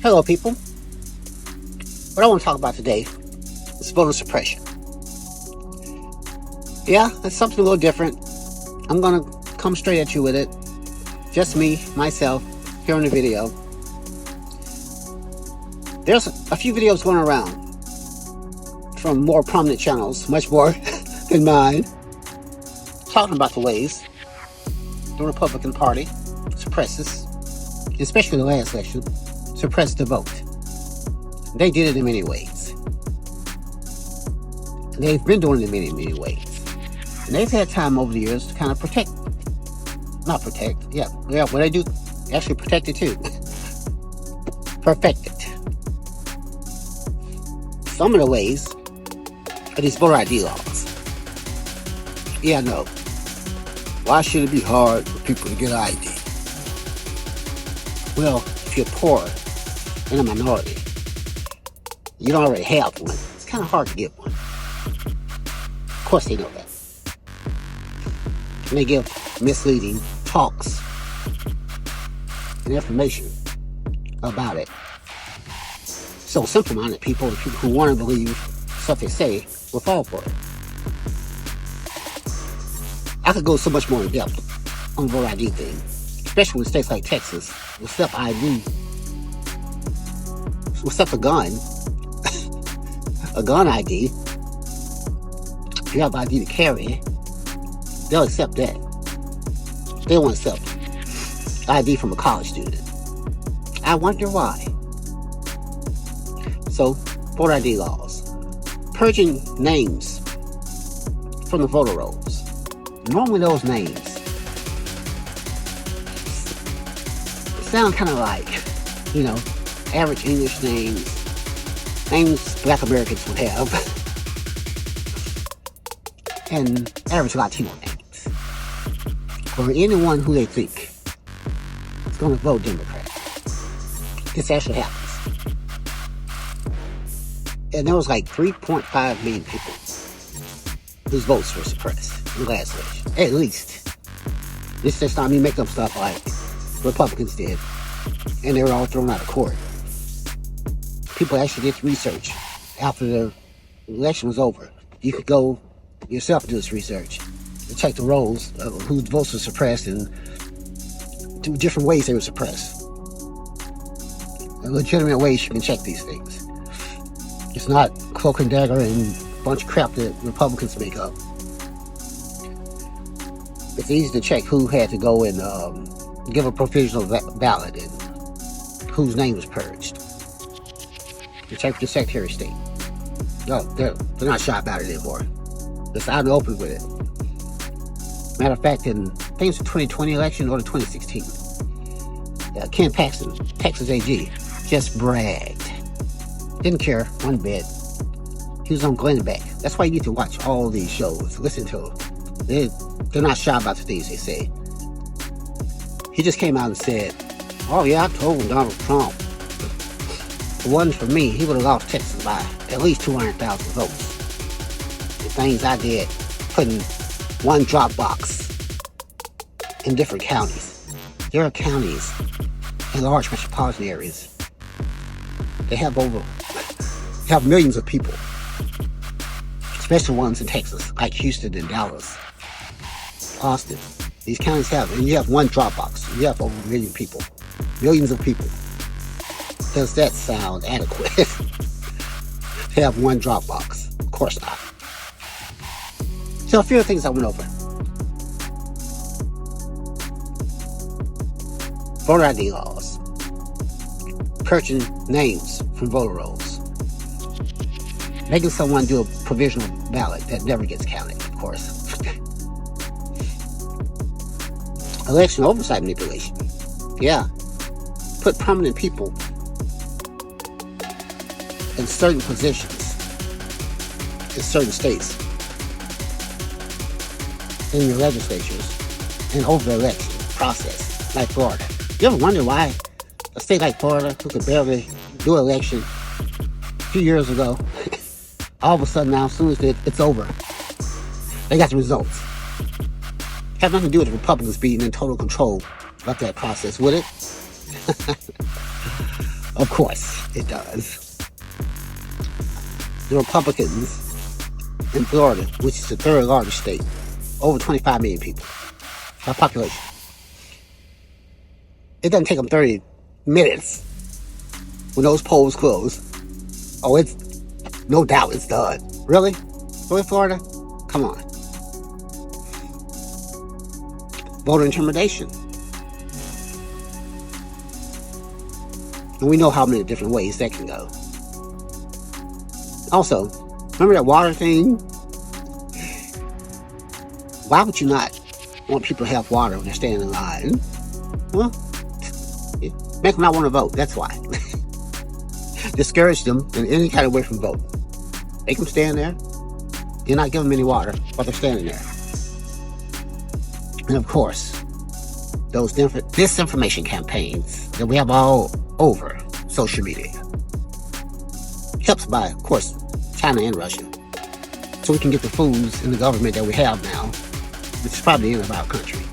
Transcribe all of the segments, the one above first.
Hello, people. What I want to talk about today is voter suppression. Yeah, it's something a little different. I'm going to come straight at you with it. Just me, myself, here in the video. There's a few videos going around from more prominent channels, much more than mine, talking about the ways the Republican Party suppresses, especially the last election, suppressed the vote. They did it in many ways. And they've been doing it in many, many ways. And they've had time over the years to kind of what they do, actually protect it too. Perfect it. Some of the ways are these voter ID laws. Yeah, I know. Why should it be hard for people to get an ID? Well, if you're poor and a minority, you don't already have one. It's kind of hard to get one. Of course they know that. And they give misleading talks and information about it. So simple-minded people, the people who want to believe stuff they say, will fall for it. I could go so much more in depth on the voter ID thing, especially in states like Texas, with stuff ID, with stuff a gun ID. If you have ID to carry, they'll accept that. They won't accept ID from a college student. I wonder why. So, voter ID laws. Purging names from the voter rolls. Normally those names sound kind of like, average English names Black Americans would have, and average Latino names, or anyone who they think is going to vote Democrat. This actually happens. And there was like 3.5 million people whose votes were suppressed in the last election. At least. This is not me making up stuff like Republicans did. And they were all thrown out of court. People actually did research after the election was over. You could go yourself do this research and check the rolls of whose votes were suppressed and two different ways they were suppressed. A legitimate ways you can check these things. It's not cloak and dagger and a bunch of crap that Republicans make up. It's easy to check who had to go and give a provisional ballot and whose name was purged. You check with the Secretary of State. No, they're not shy about it anymore. It's out in the open with it. Matter of fact, I think it was the 2020 election or the 2016. Ken Paxton, Texas AG, just bragged. Didn't care one bit. He was on Glenn Beck. That's why you need to watch all these shows. Listen to them. They're not shy about the things they say. He just came out and said, "Oh yeah, I told Donald Trump, if it wasn't for me, he would have lost Texas by at least 200,000 votes. The things I did, putting one drop box in different counties. There are counties in large metropolitan areas. They have millions of people, especially ones in Texas, like Houston and Dallas, Austin. These counties have, and you have one drop box. You have over a million people, millions of people. Does that sound adequate? To have one drop box? Of course not. So a few of the things I went over. Voter ID laws. Purging names from voter rolls. Making someone do a provisional ballot that never gets counted, of course. Election oversight manipulation. Yeah. Put prominent people in certain positions in certain states, in your legislatures, and over the election process, like Florida. You ever wonder why a state like Florida, who could barely do an election a few years ago, all of a sudden now, as soon as it's over, they got the results? Have nothing to do with the Republicans being in total control of that process, would it? Of course, it does. The Republicans in Florida, which is the third largest state, over 25 million people by population. It doesn't take them 30 minutes when those polls close. Oh, it's no doubt it's done. Really? Really, Florida? Come on. Voter intimidation. And we know how many different ways that can go. Also, remember that water thing? Why would you not want people to have water when they're standing in line? Well, make them not want to vote. That's why. Discourage them in any kind of way from voting. Make them stand there. You're not giving them any water while they're standing there. And of course, those disinformation campaigns that we have all over social media. Helps by, of course, China and Russia. So we can get the fools in the government that we have now, which is probably the end of our country.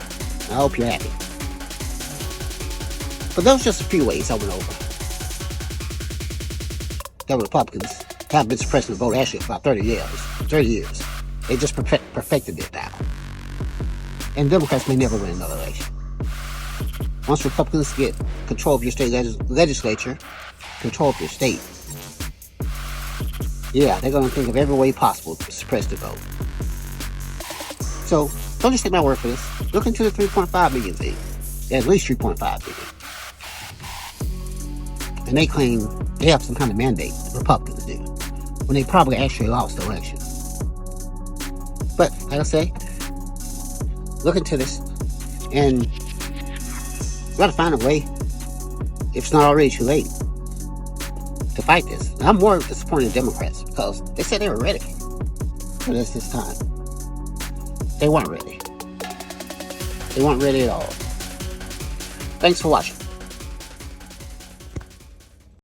I hope you're happy. But those are just a few ways I went over. The Republicans have been suppressing the vote actually for about 30 years. 30 years. They just perfected it now. And Democrats may never win another election. Once Republicans get control of your state legislature, control of your state, yeah, they're going to think of every way possible to suppress the vote. So, don't just take my word for this. Look into the 3.5 million thing. At least 3.5 million. And they claim they have some kind of mandate, the Republicans do, when they probably actually lost the election. But, like I say, look into this, and you got to find a way, if it's not already too late, to fight this. And I'm more disappointed in Democrats because they said they were ready for this time. They weren't ready. They weren't ready at all. Thanks for watching.